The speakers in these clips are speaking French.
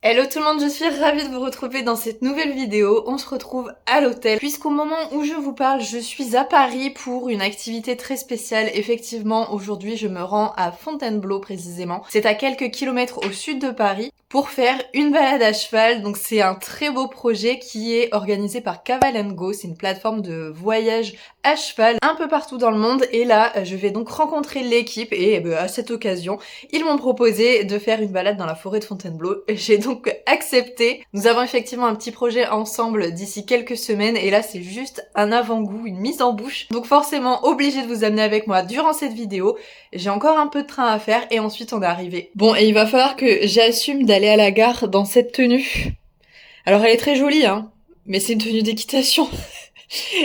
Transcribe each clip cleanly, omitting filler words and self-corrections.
Hello tout le monde, je suis ravie de vous retrouver dans cette nouvelle vidéo. On se retrouve à l'hôtel puisqu'au moment où je vous parle, je suis à Paris pour une activité très spéciale. Effectivement, aujourd'hui, je me rends à Fontainebleau précisément. C'est à quelques kilomètres au sud de Paris pour faire une balade à cheval. Donc c'est un très beau projet qui est organisé par Caval & Go. C'est une plateforme de voyage à cheval un peu partout dans le monde. Et là, je vais donc rencontrer l'équipe et à cette occasion, ils m'ont proposé de faire une balade dans la forêt de Fontainebleau. J'ai donc accepté. Nous avons effectivement un petit projet ensemble d'ici quelques semaines et là c'est juste un avant-goût, une mise en bouche. Donc forcément obligée de vous amener avec moi durant cette vidéo. J'ai encore un peu de train à faire et ensuite on est arrivé. Bon, et il va falloir que j'assume d'aller à la gare dans cette tenue. Alors elle est très jolie hein, mais c'est une tenue d'équitation.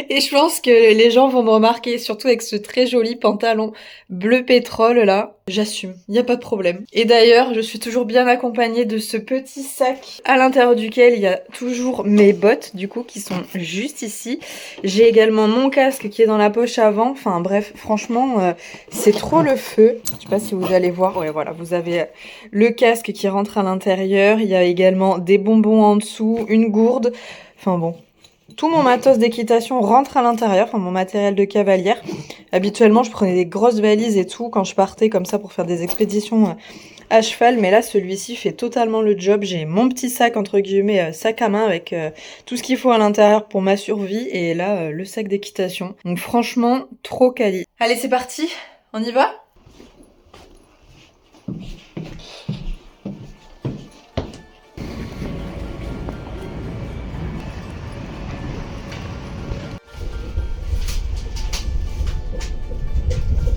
Et je pense que les gens vont me remarquer, surtout avec ce très joli pantalon bleu pétrole là. J'assume, il n'y a pas de problème. Et d'ailleurs, je suis toujours bien accompagnée de ce petit sac à l'intérieur duquel il y a toujours mes bottes du coup qui sont juste ici. J'ai également mon casque qui est dans la poche avant. Enfin bref, franchement, c'est trop le feu. Je sais pas si vous allez voir. Ouais, voilà, vous avez le casque qui rentre à l'intérieur. Il y a également des bonbons en dessous, une gourde. Enfin bon. Tout mon matos d'équitation rentre à l'intérieur, enfin mon matériel de cavalière. Habituellement, je prenais des grosses valises et tout quand je partais comme ça pour faire des expéditions à cheval. Mais là, celui-ci fait totalement le job. J'ai mon petit sac, entre guillemets, sac à main avec tout ce qu'il faut à l'intérieur pour ma survie. Et là, le sac d'équitation. Donc franchement, trop quali. Allez, c'est parti. On y va ?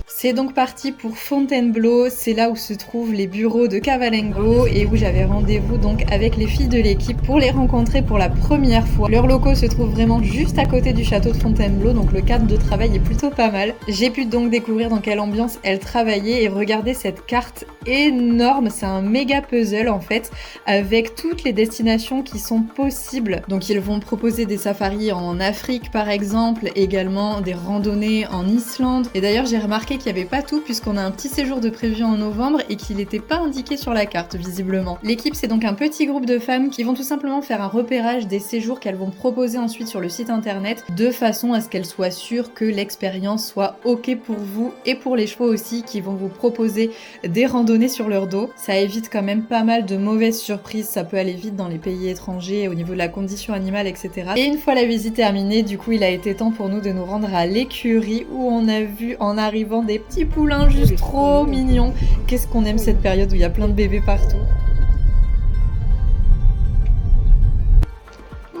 C'est donc parti pour Fontainebleau, c'est là où se trouvent les bureaux de Caval & Go et où j'avais rendez-vous donc avec les filles de l'équipe pour les rencontrer pour la première fois. Leurs locaux se trouvent vraiment juste à côté du château de Fontainebleau, donc le cadre de travail est plutôt pas mal. J'ai pu donc découvrir dans quelle ambiance elles travaillaient et regarder cette carte énorme, c'est un méga puzzle en fait, avec toutes les destinations qui sont possibles. Donc ils vont proposer des safaris en Afrique par exemple, également des randonnées en Islande. Et d'ailleurs j'ai remarqué qu'il n'y avait pas tout puisqu'on a un petit séjour de prévu en novembre et qu'il n'était pas indiqué sur la carte visiblement. L'équipe c'est donc un petit groupe de femmes qui vont tout simplement faire un repérage des séjours qu'elles vont proposer ensuite sur le site internet de façon à ce qu'elles soient sûres que l'expérience soit ok pour vous et pour les chevaux aussi qui vont vous proposer des randonnées sur leur dos. Ça évite quand même pas mal de mauvaises surprises, ça peut aller vite dans les pays étrangers au niveau de la condition animale etc. Et une fois la visite terminée, du coup il a été temps pour nous de nous rendre à l'écurie où on a vu en arrivant des petits poulains juste trop mignons. Qu'est-ce qu'on aime cette période où il y a plein de bébés partout.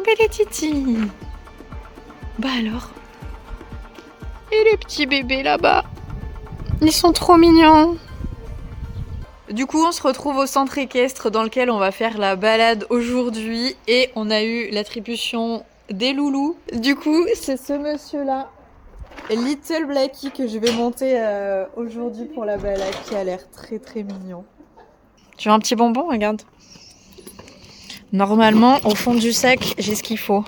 Belle titi. Bah alors. Et les petits bébés là-bas. Ils sont trop mignons. Du coup, on se retrouve au centre équestre dans lequel on va faire la balade aujourd'hui et on a eu l'attribution des loulous. Du coup, c'est ce monsieur-là, Little Blackie, que je vais monter aujourd'hui pour la balade, qui a l'air très très mignon. Tu veux un petit bonbon? Regarde. Normalement, au fond du sac, j'ai ce qu'il faut.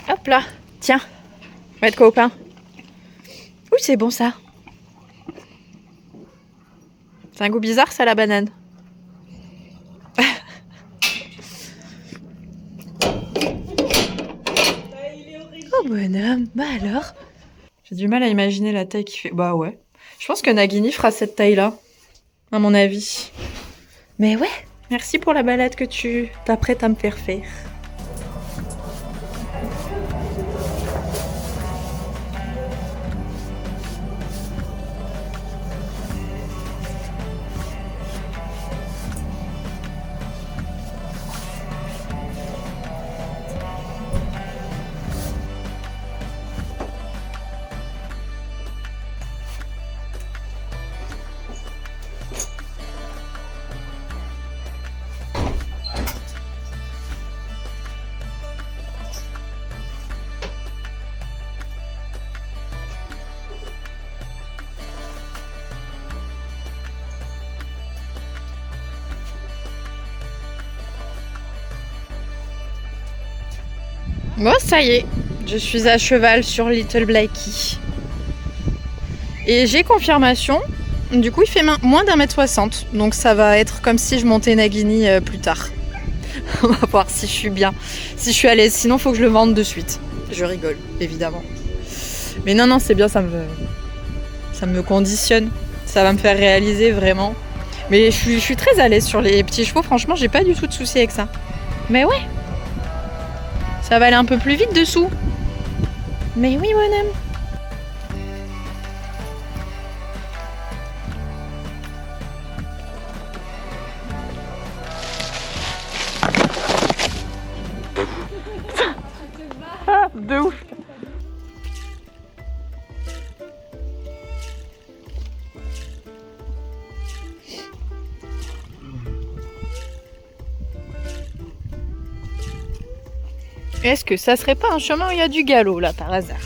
Hop là, tiens, mettre quoi au pain? Ouh, c'est bon ça. C'est un goût bizarre ça, la banane. Oh bonhomme, bah alors. J'ai du mal à imaginer la taille qu'il fait. Bah ouais. Je pense que Nagini fera cette taille-là, à mon avis. Mais ouais, merci pour la balade que tu t'apprêtes à me faire faire. Bon, ça y est, je suis à cheval sur Little Blackie. Et j'ai confirmation Du coup, il fait moins d'1m60. Donc ça va être comme si je montais Nagini plus tard. On va voir si je suis bien, si je suis à l'aise. Sinon, faut que je le vende de suite. Je rigole, évidemment. Mais non, c'est bien, ça me conditionne. Ça va me faire réaliser vraiment. Mais je suis très à l'aise sur les petits chevaux. Franchement, j'ai pas du tout de soucis avec ça. Mais ouais. Ça va aller un peu plus vite dessous. Mais oui, bonhomme. De ouf. Est-ce que ça serait pas un chemin où il y a du galop là par hasard?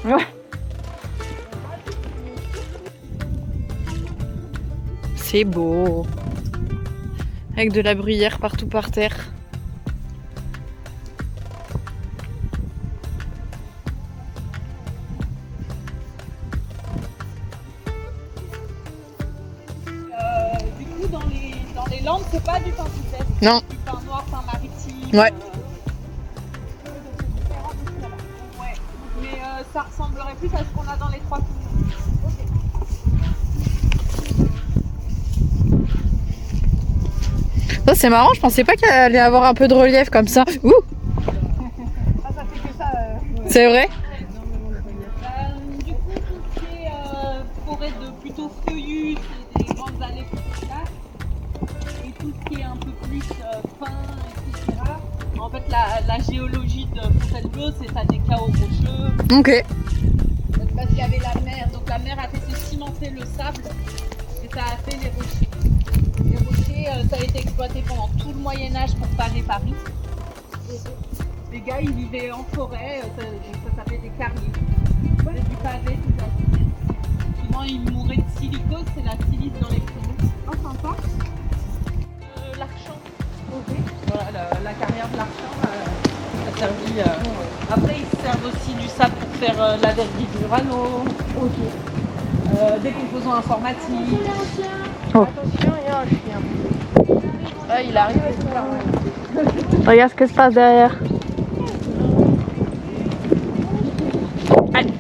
Ouais. C'est beau. Avec de la bruyère partout par terre. Du coup, dans les Landes, c'est pas du pain sous Non. du pain noir, pain maritime. Ouais. Ouais. Mais ça ressemblerait plus à ce qu'on a dans les trois cours. Oh, c'est marrant, je pensais pas qu'il allait avoir un peu de relief comme ça. Ouh. Ah, ça fait que ça. C'est vrai? Du coup, tout ce qui est forêt de plutôt feuillus, c'est des grandes allées plutôt plates. Et tout ce qui est un peu plus fin, etc. En fait, la géologie de Fontainebleau, c'est à des chaos rocheux. Ok. Parce qu'il y avait la mer, donc la mer a fait se cimenter le sable et ça a fait les rochers. Les rochers, ça a été exploité pendant tout le Moyen-Âge pour parer Paris. Les gars, ils vivaient en forêt, ça s'appelait des carriers. C'était du pavé, tout ça. Souvent, ils mouraient de silicose, c'est la silice dans les poumons. Oh, sympa. L'Archamp. Ok. Voilà, la carrière de l'Archamp, ça a servi. Après, ils servent aussi du sable pour faire la vergue du Rano. Ok. Des composants informatiques. Oh. Attention, il y a un chien. Ah, il arrive et tout là. Regarde ce que se passe derrière. Allez.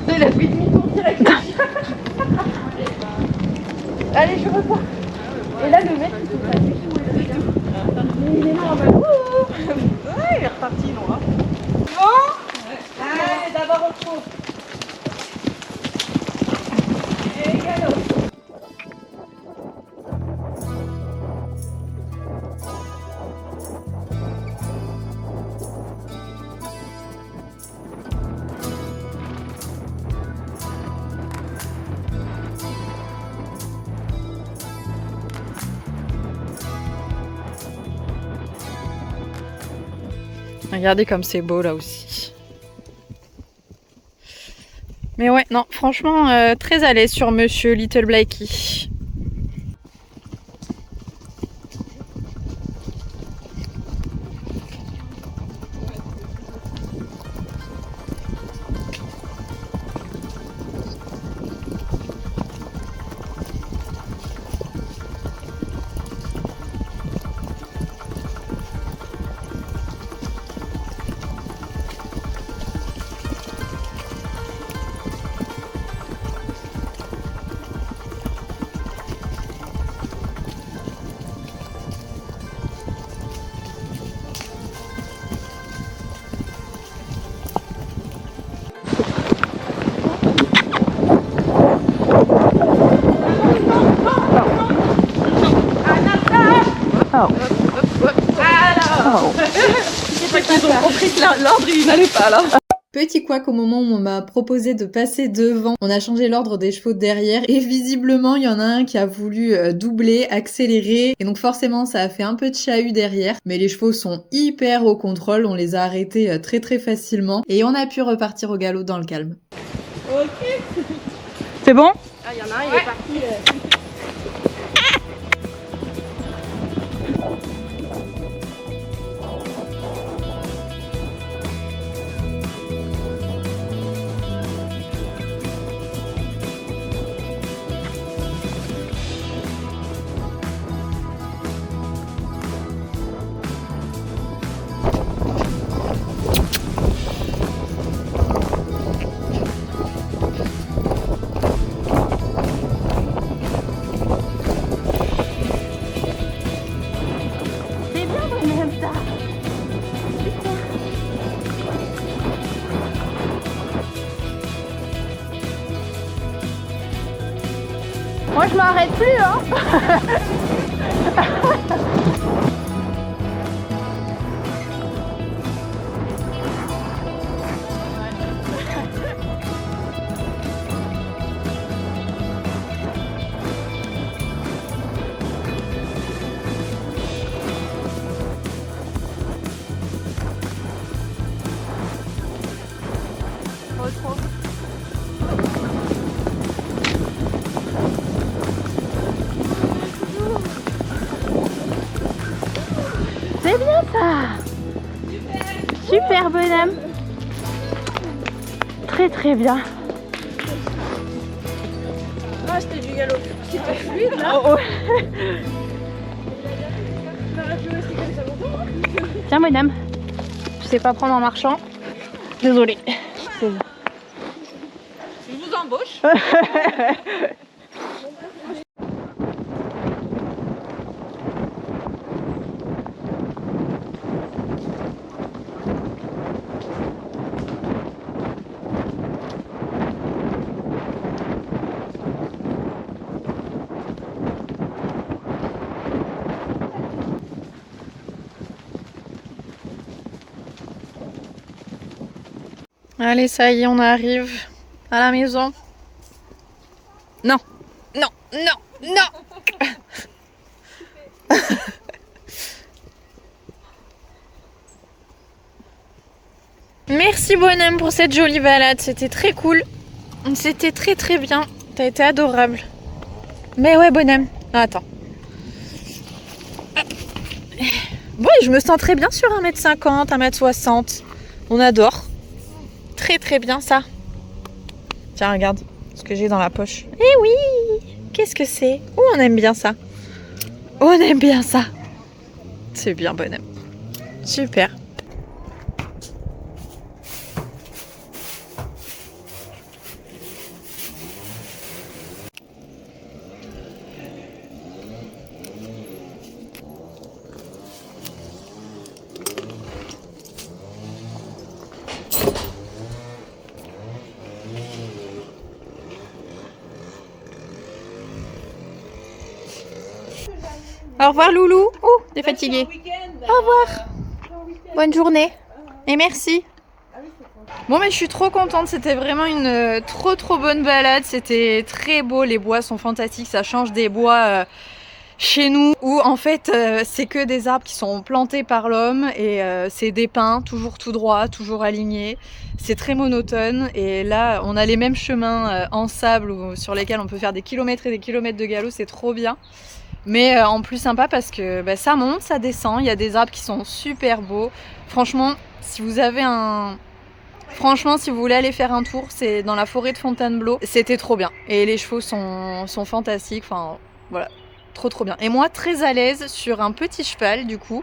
Il a fait demi-tour direct. Allez, je repars. Et là, le mec, il fait pas du tout. Il est là en mode. Ouais, il est reparti loin. Bon. Allez, d'abord au fond. Et galop. Regardez comme c'est beau là aussi. Mais ouais, non, franchement, très à l'aise sur Monsieur Little Blakey. Ils ont compris que l'ordre, il n'allait pas là. Petit couac au moment où on m'a proposé de passer devant. On a changé l'ordre des chevaux derrière et visiblement il y en a un qui a voulu doubler, accélérer et donc forcément ça a fait un peu de chahut derrière. Mais les chevaux sont hyper au contrôle, on les a arrêtés très facilement et on a pu repartir au galop dans le calme. Ok. C'est bon? Ah, il y en a un, il est parti. Moi je m'arrête plus hein. C'est bien ça. Super bonhomme. Très très bien. Ah, c'était du galop. Super fluide là. Oh, oh. Tiens bonhomme. Je sais pas prendre en marchant. Désolée. Je vous embauche. Allez, ça y est, on arrive à la maison. Non, non, non, non. Merci bonhomme pour cette jolie balade, c'était très cool. C'était très très bien, t'as été adorable. Mais ouais bonhomme, non, attends. Ouais, je me sens très bien sur 1m50, 1m60. On adore. Très très bien ça. Tiens, regarde ce que j'ai dans la poche. Eh oui! Qu'est-ce que c'est? Oh, on aime bien ça. On aime bien ça. C'est bien bonhomme. Super. Au revoir Loulou. Oh, t'es fatigué. Au revoir. Bonne journée. Et merci. Bon mais je suis trop contente, c'était vraiment une trop bonne balade. C'était très beau, les bois sont fantastiques, ça change des bois chez nous où en fait c'est que des arbres qui sont plantés par l'homme et c'est des pins, toujours tout droit, toujours alignés. C'est très monotone et là on a les mêmes chemins en sable sur lesquels on peut faire des kilomètres et des kilomètres de galop, c'est trop bien. Mais en plus sympa parce que bah, ça monte, ça descend, il y a des arbres qui sont super beaux. Franchement, si vous avez Franchement, si vous voulez aller faire un tour, c'est dans la forêt de Fontainebleau. C'était trop bien. Et les chevaux sont fantastiques. Enfin, voilà. Trop bien. Et moi, très à l'aise sur un petit cheval, du coup.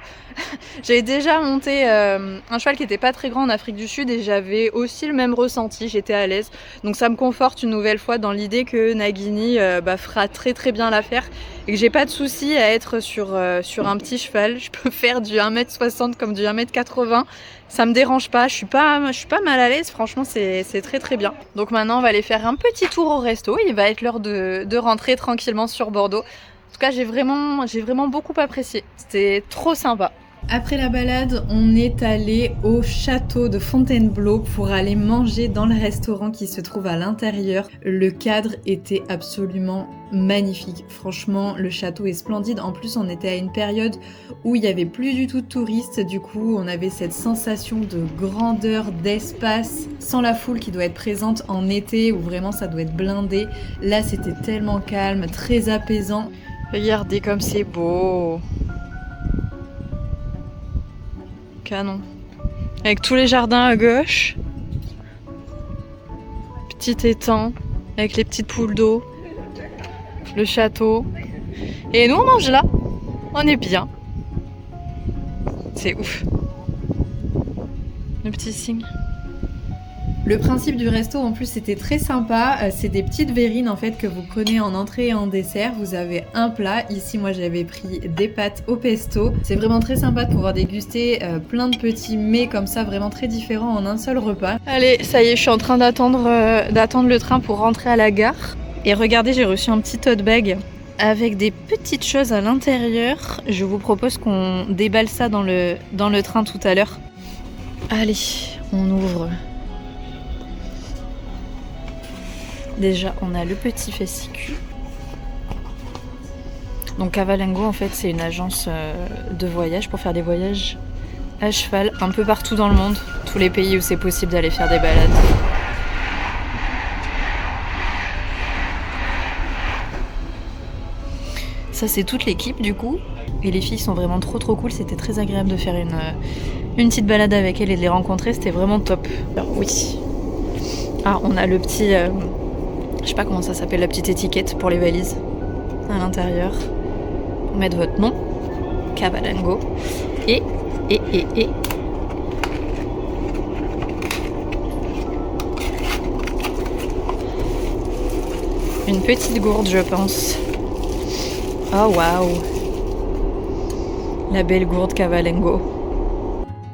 J'avais déjà monté un cheval qui était pas très grand en Afrique du Sud et j'avais aussi le même ressenti. J'étais à l'aise. Donc ça me conforte une nouvelle fois dans l'idée que Nagini fera très bien l'affaire et que j'ai pas de souci à être sur un petit cheval. Je peux faire du 1m60 comme du 1m80. Ça me dérange pas, je suis pas mal à l'aise, franchement c'est très bien. Donc maintenant on va aller faire un petit tour au resto, il va être l'heure de rentrer tranquillement sur Bordeaux. En tout cas j'ai vraiment beaucoup apprécié, c'était trop sympa. Après la balade, on est allé au château de Fontainebleau pour aller manger dans le restaurant qui se trouve à l'intérieur. Le cadre était absolument magnifique. Franchement, le château est splendide. En plus, on était à une période où il n'y avait plus du tout de touristes. Du coup, on avait cette sensation de grandeur, d'espace, sans la foule qui doit être présente en été où vraiment ça doit être blindé. Là, c'était tellement calme, très apaisant. Regardez comme c'est beau. Canon. Avec tous les jardins à gauche. Petit étang avec les petites poules d'eau. Le château. Et nous on mange là. On est bien. C'est ouf. Le petit signe. Le principe du resto en plus c'était très sympa, c'est des petites verrines en fait que vous prenez en entrée et en dessert, vous avez un plat, ici moi j'avais pris des pâtes au pesto, c'est vraiment très sympa de pouvoir déguster plein de petits mets comme ça vraiment très différents en un seul repas. Allez ça y est je suis en train d'attendre le train pour rentrer à la gare et regardez j'ai reçu un petit tote bag avec des petites choses à l'intérieur, je vous propose qu'on déballe ça dans le train tout à l'heure. Allez on ouvre. Déjà, on a le petit fascicule. Donc Cavalingo, en fait, c'est une agence de voyage pour faire des voyages à cheval un peu partout dans le monde, tous les pays où c'est possible d'aller faire des balades. Ça, c'est toute l'équipe du coup. Et les filles sont vraiment trop cool. C'était très agréable de faire une petite balade avec elles et de les rencontrer. C'était vraiment top. Alors oui. Ah, on a le petit... je sais pas comment ça s'appelle, la petite étiquette pour les valises à l'intérieur. Vous mettez votre nom, Cavalingo, et une petite gourde, je pense. Oh waouh, la belle gourde Cavalingo.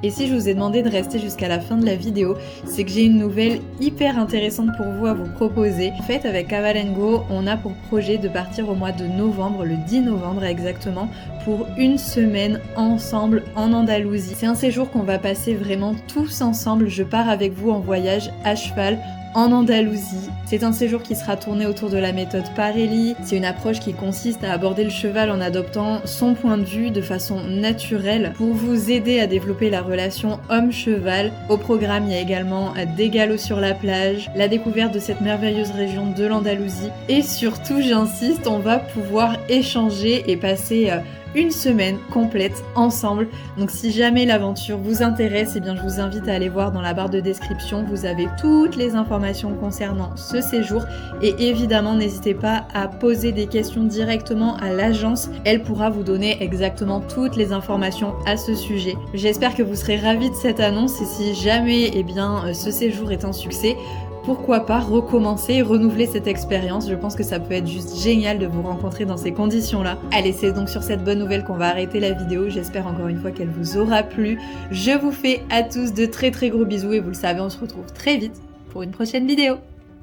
Et si je vous ai demandé de rester jusqu'à la fin de la vidéo, c'est que j'ai une nouvelle hyper intéressante pour vous à vous proposer. En fait, avec Cavalingo, on a pour projet de partir au mois de novembre, le 10 novembre exactement, pour une semaine ensemble en Andalousie. C'est un séjour qu'on va passer vraiment tous ensemble. Je pars avec vous en voyage à cheval en Andalousie. C'est un séjour qui sera tourné autour de la méthode Parelli. C'est une approche qui consiste à aborder le cheval en adoptant son point de vue de façon naturelle pour vous aider à développer la relation homme-cheval. Au programme, il y a également des galops sur la plage, la découverte de cette merveilleuse région de l'Andalousie et surtout, j'insiste, on va pouvoir échanger et passer une semaine complète ensemble. Donc si jamais l'aventure vous intéresse, eh bien je vous invite à aller voir dans la barre de description, vous avez toutes les informations concernant ce séjour et évidemment n'hésitez pas à poser des questions directement à l'agence, elle pourra vous donner exactement toutes les informations à ce sujet. J'espère que vous serez ravis de cette annonce et si jamais eh bien ce séjour est un succès, pourquoi pas recommencer et renouveler cette expérience. Je pense que ça peut être juste génial de vous rencontrer dans ces conditions-là. Allez, c'est donc sur cette bonne nouvelle qu'on va arrêter la vidéo. J'espère encore une fois qu'elle vous aura plu. Je vous fais à tous de très gros bisous et vous le savez, on se retrouve très vite pour une prochaine vidéo.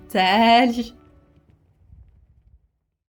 Salut!